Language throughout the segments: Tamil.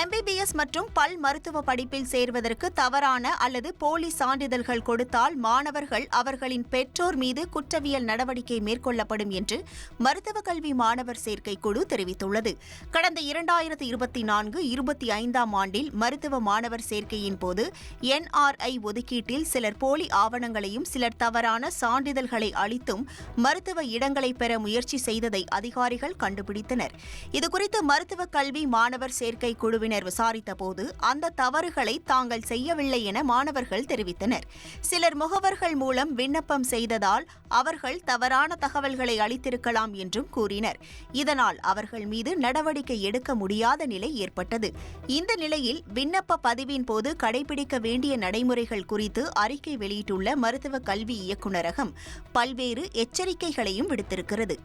MBBS மற்றும் பல் மருத்துவ படிப்பில் சேர்வதற்கு தவறான அல்லது போலி சான்றிதழ்கள் கொடுத்தால் மாணவர்கள் அவர்களின் பெற்றோர் மீது குற்றவியல் நடவடிக்கை மேற்கொள்ளப்படும் என்று மருத்துவக் கல்வி மாணவர் சேர்க்கை குழு தெரிவித்துள்ளது. கடந்த 2024-25 ஆண்டில் மருத்துவ மாணவர் சேர்க்கையின் போது NRI ஒதுக்கீட்டில் சிலர் போலி ஆவணங்களையும் சிலர் தவறான சான்றிதழ்களை அளித்தும் மருத்துவ இடங்களை பெற முயற்சி செய்ததை அதிகாரிகள் கண்டுபிடித்தனர். இதுகுறித்து மருத்துவக் கல்வி மாணவர் சேர்க்கை குழுவினர் விசாரித்தபோது அந்த தவறுகளை தாங்கள் செய்யவில்லை என மாணவர்கள் தெரிவித்தனர். சிலர் முகவர்கள் மூலம் விண்ணப்பம் செய்ததால் அவர்கள் தவறான தகவல்களை அளித்திருக்கலாம் என்றும் கூறினர். இதனால் அவர்கள் மீது நடவடிக்கை எடுக்க முடியாத நிலை ஏற்பட்டது. இந்த நிலையில் விண்ணப்ப பதிவின் போது கடைபிடிக்க வேண்டிய நடைமுறைகள் குறித்து அறிக்கை வெளியிட்டுள்ள மருத்துவ கல்வி இயக்குநரகம் பல்வேறு எச்சரிக்கைகளையும் விடுத்திருக்கிறது.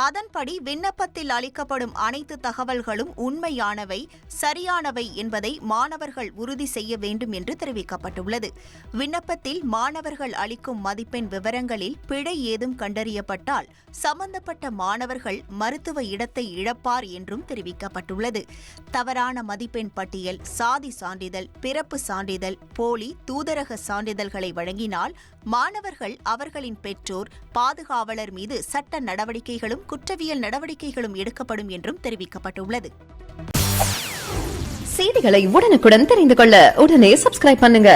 அதன்படி விண்ணப்பத்தில் அளிக்கப்படும் அனைத்து தகவல்களும் உண்மையானவை, சரியானவை என்பதை மாணவர்கள் உறுதி செய்ய வேண்டும் என்று தெரிவிக்கப்பட்டுள்ளது. விண்ணப்பத்தில் மாணவர்கள் அளிக்கும் மதிப்பெண் விவரங்களில் பிழை ஏதும் கண்டறியப்பட்டால் சம்பந்தப்பட்ட மாணவர்கள் மருத்துவ இடத்தை இழப்பார் என்றும் தெரிவிக்கப்பட்டுள்ளது. தவறான மதிப்பெண் பட்டியல், சாதி சான்றிதழ், பிறப்பு சான்றிதழ், போலி தூதரக சான்றிதழ்களை வழங்கினால் மாணவர்கள், அவர்களின் பெற்றோர், பாதுகாவலர் மீது சட்ட நடவடிக்கைகளும் குற்றவியல் நடவடிக்கைகளும் எடுக்கப்படும் என்றும் தெரிவிக்கப்பட்டுள்ளது. செய்திகளை உடனுக்குடன் தெரிந்து கொள்ள உடனே சப்ஸ்கிரைப் பண்ணுங்க.